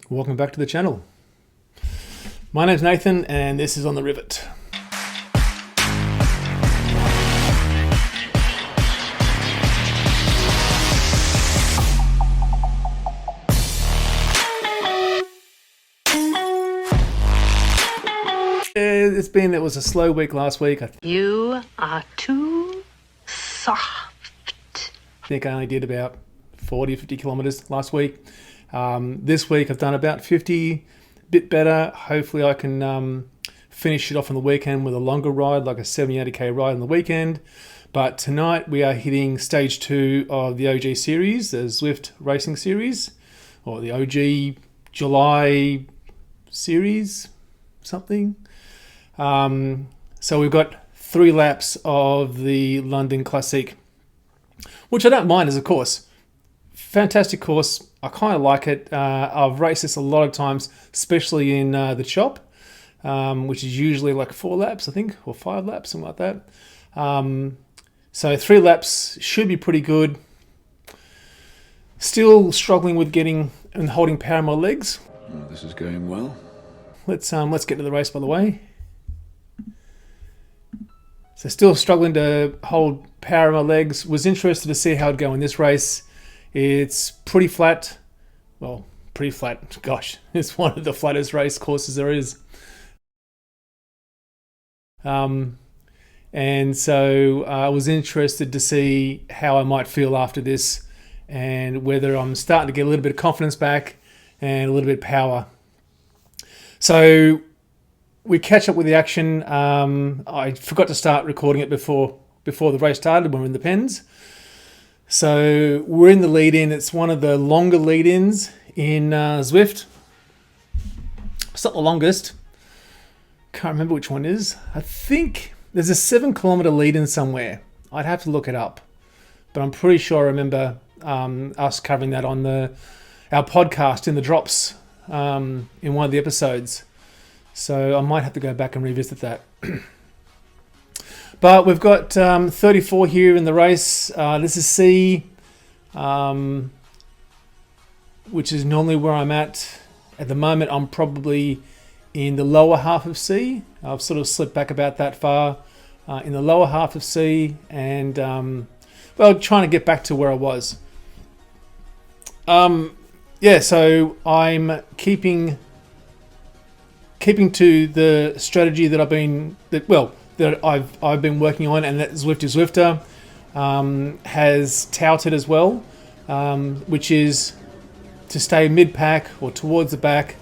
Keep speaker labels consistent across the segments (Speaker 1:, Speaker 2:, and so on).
Speaker 1: Welcome back to the channel. My name's Nathan and this is On the Rivet. It was a slow week last week.
Speaker 2: You are too soft.
Speaker 1: I think I only did about 50 kilometers last week. This week I've done about 50, a bit better. Hopefully I can finish it off on the weekend with a longer ride, like a 70-80k ride on the weekend. But tonight we are hitting stage 2 of the OG series, the Zwift racing series, or the OG July series, something. So we've got 3 laps of the London Classique, which I don't mind as a course. Fantastic course. I kind of like it. I've raced this a lot of times, especially in the chop, which is usually like 4 laps, I think, or 5 laps, something like that. So 3 laps should be pretty good. Still struggling with getting and holding power in my legs.
Speaker 3: Oh, this is going well.
Speaker 1: Let's get to the race, by the way. So still struggling to hold power in my legs. Was interested to see how it'd go in this race. It's pretty flat. Well, pretty flat. Gosh, it's one of the flattest race courses there is. And so I was interested to see how I might feel after this and whether I'm starting to get a little bit of confidence back and a little bit of power. So we catch up with the action. I forgot to start recording it before the race started when we were in the pens. So we're in the lead-in. It's one of the longer lead-ins in Zwift. It's not the longest. Can't remember which one it is. I think there's a 7-kilometer lead-in somewhere. I'd have to look it up. But I'm pretty sure I remember us covering that on our podcast in the drops in one of the episodes. So I might have to go back and revisit that. But we've got 34 here in the race. This is C, which is normally where I'm at. At the moment, I'm probably in the lower half of C. I've sort of slipped back about that far in the lower half of C. And, trying to get back to where I was. So I'm keeping to the strategy that I've been working on, and that Zwifty Zwifter has touted as well, which is to stay mid-pack or towards the back,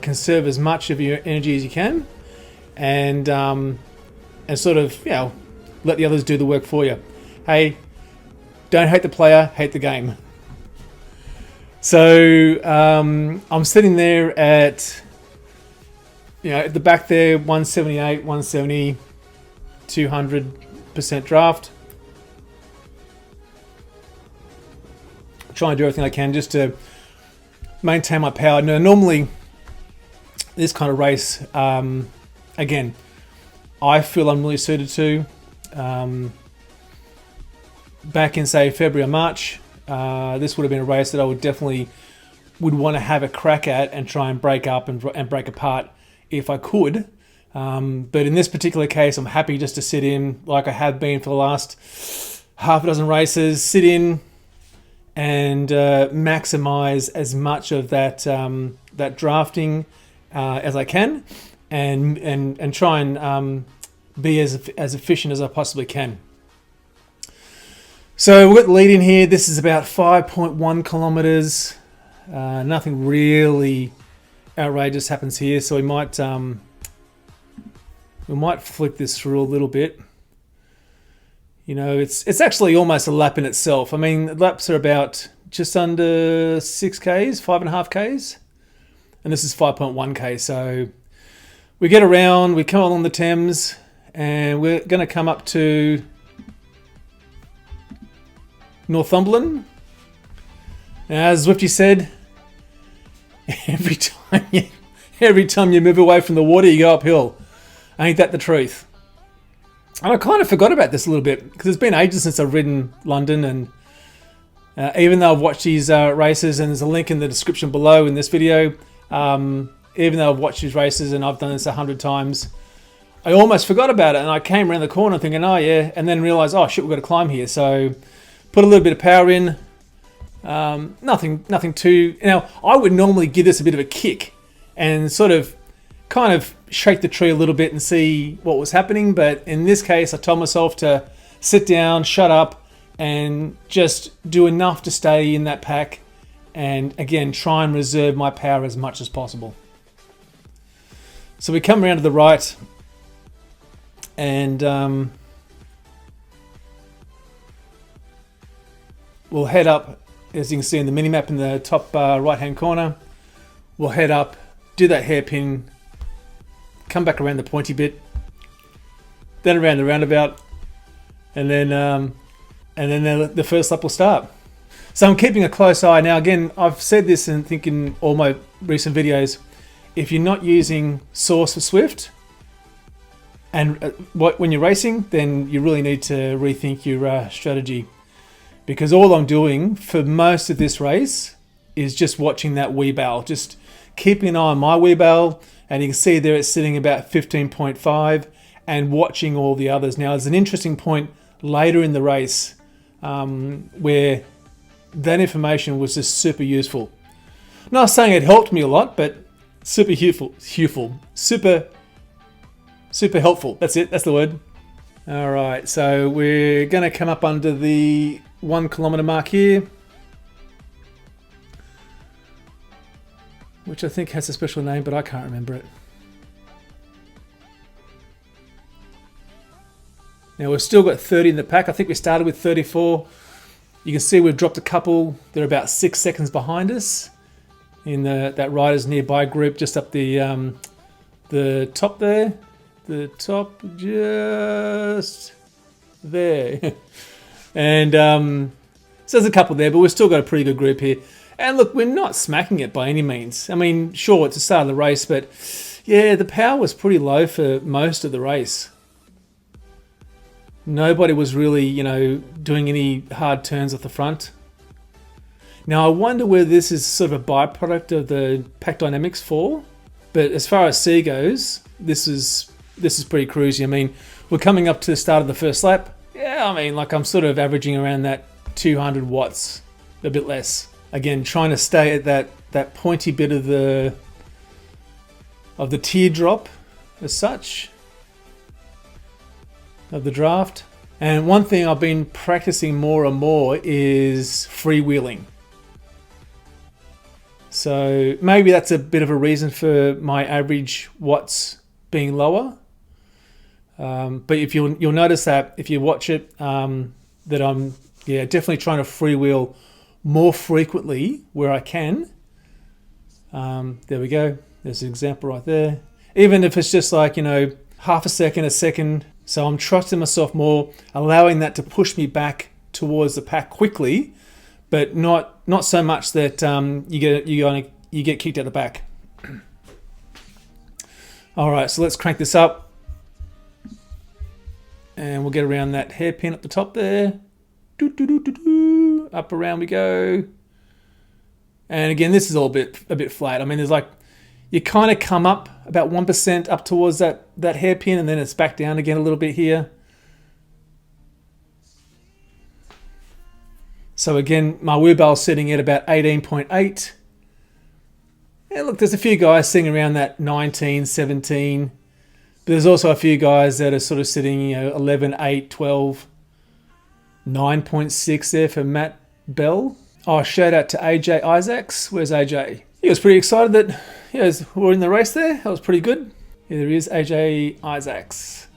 Speaker 1: conserve as much of your energy as you can, and sort of let the others do the work for you. Hey, don't hate the player, hate the game. So I'm sitting there at the back there, 178, 170, 200% draft. Try and do everything I can just to maintain my power. Now, normally, this kind of race, again, I feel I'm really suited to. Back in, say, February or March, this would have been a race that I would want to have a crack at and try and break up and break apart if I could. But in this particular case, I'm happy just to sit in like I have been for the last half a dozen races, sit in and maximize as much of that drafting as I can and try and be as efficient as I possibly can. So we've got the lead in here. This is about 5.1 kilometers. Nothing really outrageous happens here, so we might flick this through a little bit. It's actually almost a lap in itself. I mean, laps are about just under 6Ks, 5.5Ks, and this is 5.1K. So we get around, we come along the Thames, and we're going to come up to Northumberland. Now, as Zwifty said, every time you move away from the water, you go uphill. Ain't that the truth? And I kind of forgot about this a little bit because it's been ages since I've ridden London, and Even though I've watched these races, and there's a link in the description below in this video, even though I've watched these races and I've done this 100 times, I almost forgot about it, and I came around the corner thinking, oh yeah, and then realised, oh shit, we've got to climb here. So put a little bit of power in. Nothing too... Now, I would normally give this a bit of a kick and sort of kind of shake the tree a little bit and see what was happening, but in this case, I told myself to sit down, shut up, and just do enough to stay in that pack, and again, try and reserve my power as much as possible. So we come around to the right, and we'll head up, as you can see in the mini-map in the top right-hand corner. We'll head up, do that hairpin, come back around the pointy bit, then around the roundabout, and then the first lap will start. So I'm keeping a close eye. Now again, I've said this and think in all my recent videos, if you're not using Source for Zwift, and when you're racing, then you really need to rethink your strategy. Because all I'm doing for most of this race is just watching that wheel barrel, just keeping an eye on my wheel barrel, and you can see there it's sitting about 15.5, and watching all the others. Now there's an interesting point later in the race where that information was just super useful. Not saying it helped me a lot, but super helpful. That's it, that's the word. All right, so we're gonna come up under the 1 kilometer mark here, which I think has a special name, but I can't remember it. Now we've still got 30 in the pack. I think we started with 34. You can see we've dropped a couple. They're about 6 seconds behind us in that riders nearby group, just up the top there. The top just there. And so there's a couple there, but we've still got a pretty good group here. And look, we're not smacking it by any means. I mean, sure, it's the start of the race, but yeah, the power was pretty low for most of the race. Nobody was really, doing any hard turns off the front. Now, I wonder whether this is sort of a byproduct of the pack dynamics fall. But as far as C goes, this is pretty cruisy. I mean, we're coming up to the start of the first lap. Yeah, I mean, like I'm sort of averaging around that 200 watts, a bit less. Again, trying to stay at that pointy bit of the teardrop as such, of the draft. And one thing I've been practicing more and more is freewheeling. So maybe that's a bit of a reason for my average watts being lower. But if you'll notice that if you watch it, that I'm definitely trying to freewheel more frequently where I can. There we go. There's an example right there. Even if it's just like, half a second. So I'm trusting myself more, allowing that to push me back towards the pack quickly, but not so much that you get kicked out the back. All right, so let's crank this up. And we'll get around that hairpin at the top there. Up around we go. And again, this is all a bit flat. I mean, there's like, you kind of come up about 1% up towards that hairpin, and then it's back down again a little bit here. So again, my wheelbarrow's sitting at about 18.8. And look, there's a few guys sitting around that 19, 17. But there's also a few guys that are sort of sitting, 11, 8, 12, 9.6 there for Matt Bell. Oh, shout out to AJ Isaacs. Where's AJ? He was pretty excited that we're in the race there. That was pretty good. Here there is AJ Isaacs.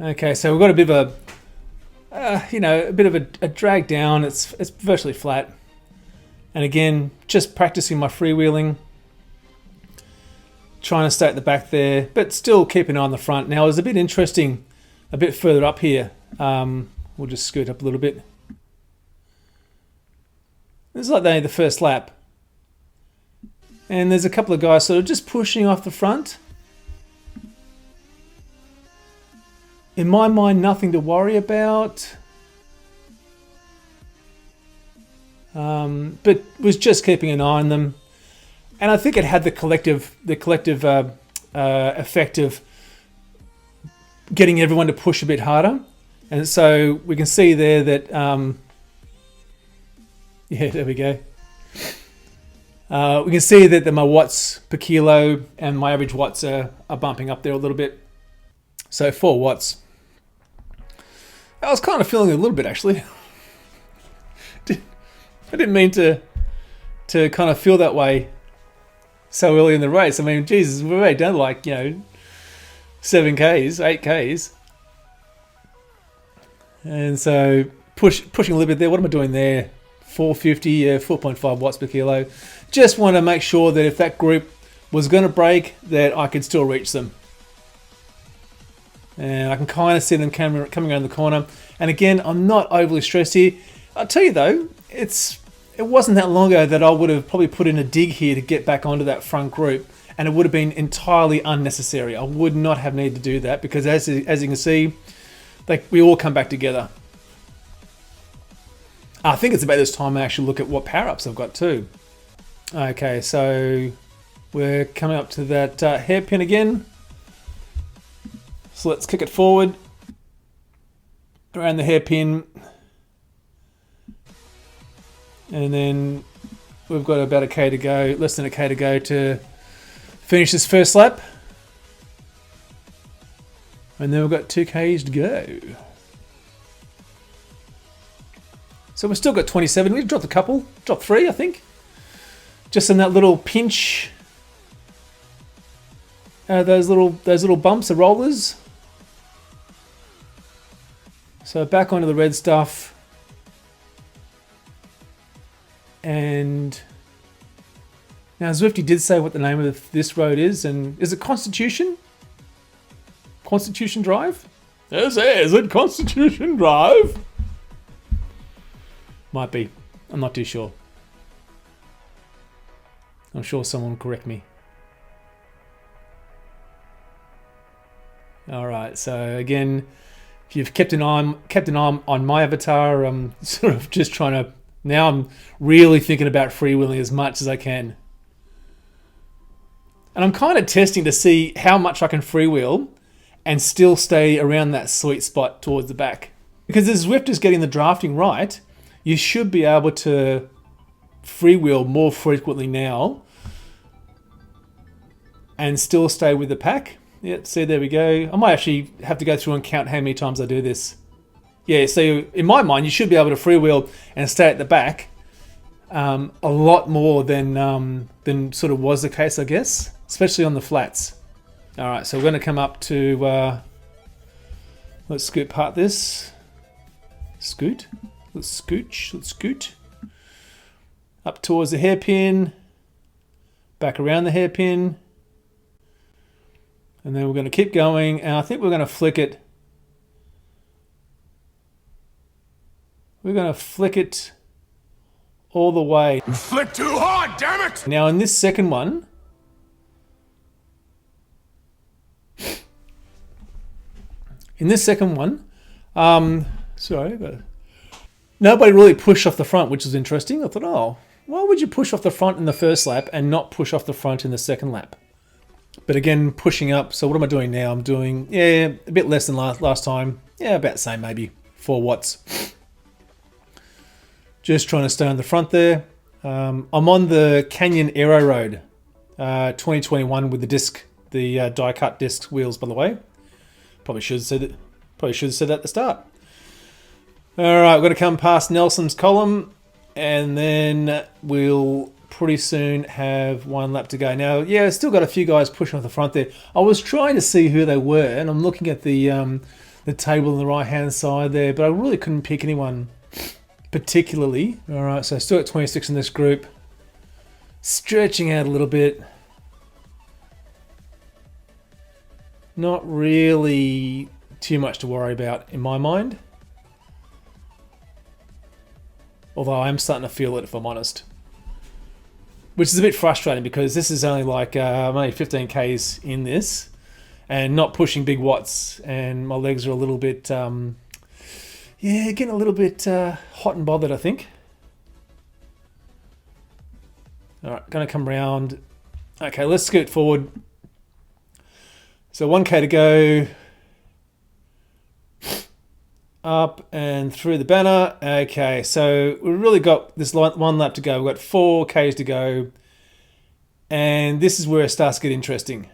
Speaker 1: Okay, so we've got a bit of a drag down. It's virtually flat. And again, just practicing my freewheeling. Trying to stay at the back there, but still keeping an eye on the front. Now, it was a bit interesting, a bit further up here. We'll just scoot up a little bit. This is like the first lap. And there's a couple of guys sort of just pushing off the front. In my mind, nothing to worry about. but was just keeping an eye on them. And I think it had the collective effect of getting everyone to push a bit harder. And so we can see there that, yeah, there we go. We can see that my watts per kilo and my average watts are bumping up there a little bit. So 4 watts. I was kind of feeling it a little bit, actually. I didn't mean to kind of feel that way so early in the race. I mean, Jesus, we've already done like, 7Ks, 8Ks. And so pushing a little bit there. What am I doing there? 450, 4.5 watts per kilo. Just want to make sure that if that group was going to break, that I could still reach them. And I can kind of see them coming around the corner. And again, I'm not overly stressed here. I'll tell you though, it wasn't that long ago that I would have probably put in a dig here to get back onto that front group, and it would have been entirely unnecessary. I would not have needed to do that because as you can see, we all come back together. I think it's about this time I actually look at what power-ups I've got too. Okay, so we're coming up to that hairpin again. So let's kick it forward around the hairpin. And then we've got about a K to go, less than a K to go to finish this first lap. And then we've got 2 Ks to go. So we've still got 27. We've dropped a couple, dropped 3, I think. Just in that little pinch. Those little bumps, the rollers. So back onto the red stuff. And now Zwifty did say what the name of this road is, and is it Constitution? Constitution Drive? Yes, is it Constitution Drive? Might be. I'm not too sure. I'm sure someone will correct me. All right. So again, if you've kept an eye on my avatar, I'm sort of just trying to. Now I'm really thinking about freewheeling as much as I can. And I'm kind of testing to see how much I can freewheel and still stay around that sweet spot towards the back. Because as Zwift is getting the drafting right, you should be able to freewheel more frequently now and still stay with the pack. Yeah, see, there we go. I might actually have to go through and count how many times I do this. Yeah, so in my mind, you should be able to freewheel and stay at the back a lot more than sort of was the case, I guess, especially on the flats. All right, so we're going to come up to, let's scoot part this. Scoot. Let's scooch. Let's scoot. Up towards the hairpin. Back around the hairpin. And then we're going to keep going. And I think we're going to flick it. We're going to flick it all the way.
Speaker 3: Flick too hard, damn it!
Speaker 1: Now in this second one, sorry, but nobody really pushed off the front, which is interesting. I thought, oh, why would you push off the front in the first lap and not push off the front in the second lap? But again, pushing up. So what am I doing now? I'm doing, a bit less than last time. Yeah, about the same, maybe 4 watts. Just trying to stay on the front there. I'm on the Canyon Aero Road, 2021 with the disc, the die-cut disc wheels, by the way. Probably should have said that at the start. All right, we're going to come past Nelson's column, and then we'll pretty soon have 1 lap to go. Now, yeah, I've still got a few guys pushing off the front there. I was trying to see who they were, and I'm looking at the table on the right-hand side there, but I really couldn't pick anyone particularly. All right, so still at 26 in this group. Stretching out a little bit. Not really too much to worry about in my mind. Although I am starting to feel it, if I'm honest. Which is a bit frustrating because this is only like I'm only 15 Ks in this and not pushing big watts, and my legs are a little bit getting a little bit hot and bothered, I think. All right, going to come round. Okay, let's scoot forward. So 1K to go. Up and through the banner. Okay, so we've really got this one lap to go. We've got 4Ks to go. And this is where it starts to get interesting.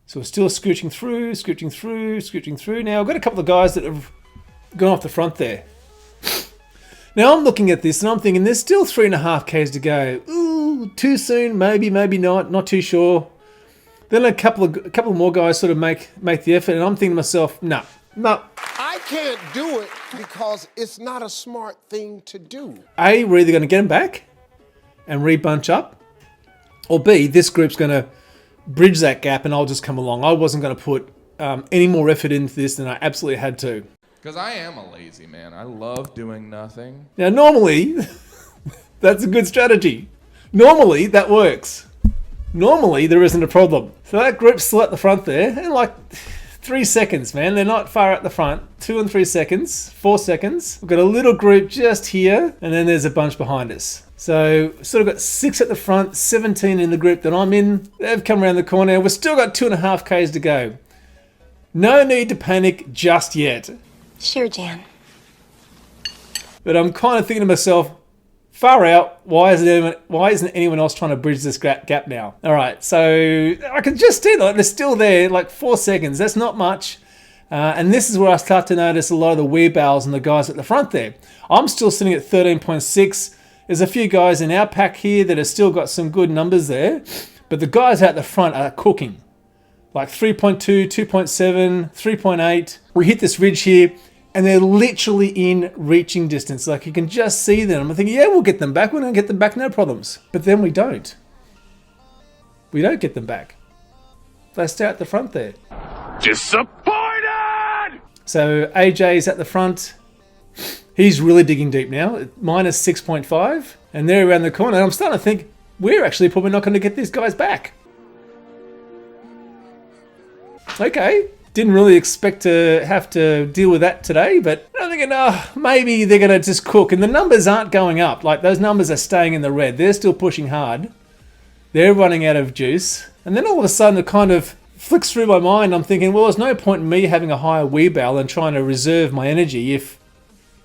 Speaker 1: So we're still scooching through. Now, I've got a couple of guys that have gone off the front there. Now, I'm looking at this and I'm thinking there's still 3.5Ks to go. Ooh, too soon, maybe not too sure. Then a couple more guys sort of make the effort, and I'm thinking to myself, no.
Speaker 3: I can't do it because it's not a smart thing to do.
Speaker 1: A, we're either going to get them back and re-bunch up, or B, this group's going to bridge that gap and I'll just come along. I wasn't going to put any more effort into this than I absolutely had to.
Speaker 4: Because I am a lazy man. I love doing nothing.
Speaker 1: Now, normally, that's a good strategy. Normally, that works. Normally, there isn't a problem. So that group's still at the front there, and like 3 seconds, man. They're not far at the front. 2 and 3 seconds, 4 seconds. We've got a little group just here, and then there's a bunch behind us. So sort of got 6 at the front, 17 in the group that I'm in. They've come around the corner. We've still got 2.5Ks to go. No need to panic just yet.
Speaker 5: Sure, Jan.
Speaker 1: But I'm kind of thinking to myself, far out, why isn't anyone else trying to bridge this gap now? All right, so I can just see that they're still there, like 4 seconds. That's not much. And this is where I start to notice a lot of the wheelbarrows and the guys at the front there. I'm still sitting at 13.6. There's a few guys in our pack here that have still got some good numbers there. But the guys out the front are cooking. Like 3.2, 2.7, 3.8. We hit this ridge here, and they're literally in reaching distance. Like, you can just see them. I'm thinking, yeah, we'll get them back. We're going to get them back, no problems. But then we don't. We don't get them back. They stay at the front there.
Speaker 3: Disappointed!
Speaker 1: So AJ's at the front. He's really digging deep now. Minus 6.5. And they're around the corner. And I'm starting to think, we're actually probably not going to get these guys back. Okay. Didn't really expect to have to deal with that today, but I'm thinking, maybe they're going to just cook. And the numbers aren't going up. Like, those numbers are staying in the red. They're still pushing hard. They're running out of juice. And then all of a sudden, it kind of flicks through my mind. I'm thinking, well, there's no point in me having a higher wheelbarrow and trying to reserve my energy if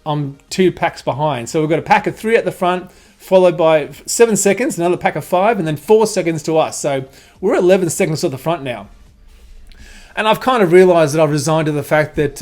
Speaker 1: I'm 2 packs behind. So we've got a pack of 3 at the front, followed by 7 seconds, another pack of 5, and then 4 seconds to us. So we're 11 seconds at the front now. And I've kind of realised that I've resigned to the fact that,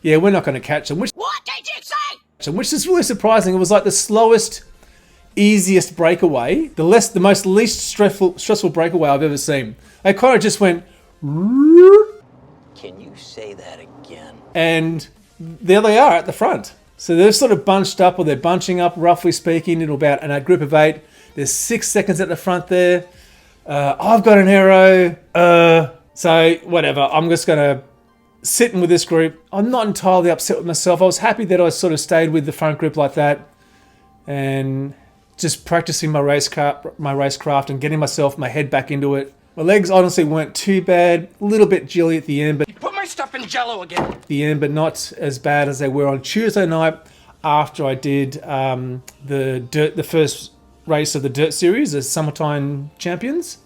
Speaker 1: we're not going to catch them. What did you say? Which is really surprising. It was like the slowest, easiest breakaway, the most least stressful breakaway I've ever seen. They kind of just went,
Speaker 6: Can you say that again?
Speaker 1: and there they are at the front. So they're sort of bunched up, or they're bunching up, roughly speaking, into about a group of 8. There's 6 seconds at the front there. I've got an arrow. So whatever, I'm just going to sit in with this group. I'm not entirely upset with myself. I was happy that I sort of stayed with the front group like that and just practicing my racecraft and getting my head back into it. My legs honestly weren't too bad, a little bit jilly at the end, but
Speaker 3: Put my stuff in Jell-O again.
Speaker 1: not as bad as they were on Tuesday night after I did the first race of the Dirt Series, the Summertime Champions,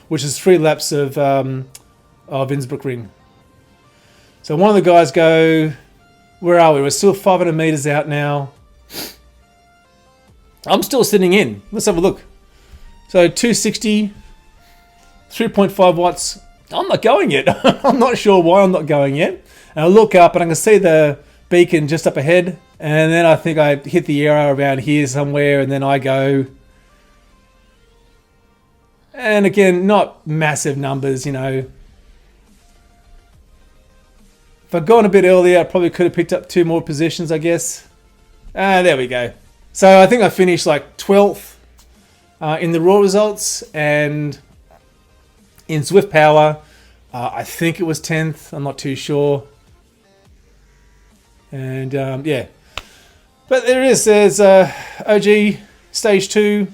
Speaker 1: which is 3 laps of Innsbruck Ring. So one of the guys go, where are we? We're still 500 meters out now. I'm still sitting in. Let's have a look. So 260, 3.5 watts. I'm not going yet. I'm not sure why I'm not going yet. And I look up and I can see the beacon just up ahead. And then I think I hit the arrow around here somewhere, and then I go. And again, not massive numbers, you know. If I'd gone a bit earlier, I probably could have picked up 2 more positions, I guess. There we go. So I think I finished like 12th in the raw results, and in Zwift Power, I think it was 10th. I'm not too sure. And yeah. But there it is. There's OG Stage 2.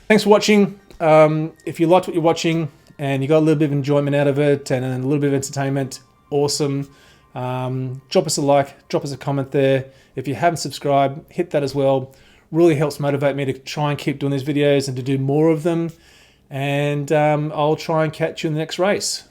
Speaker 1: Thanks for watching. If you liked what you're watching and you got a little bit of enjoyment out of it and a little bit of entertainment, awesome. Drop us a like, drop us a comment there. If you haven't subscribed, hit that as well. really helps motivate me to try and keep doing these videos and to do more of them. And I'll try and catch you in the next race.